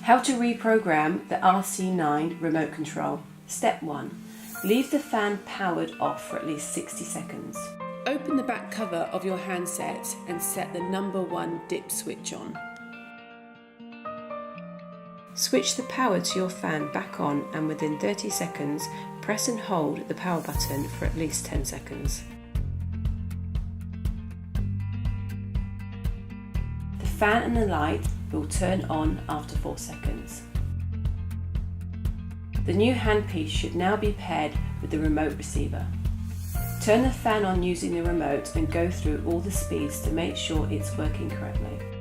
How to reprogram the RC9 remote control. Step 1. Leave the fan powered off for at least 60 seconds. Open the back cover of your handset and set the number 1 dip switch on. Switch the power to your fan back on and within 30 seconds, press and hold the power button for at least 10 seconds. The fan and the light will turn on after 4 seconds. The new handpiece should now be paired with the remote receiver. Turn the fan on using the remote and go through all the speeds to make sure it's working correctly.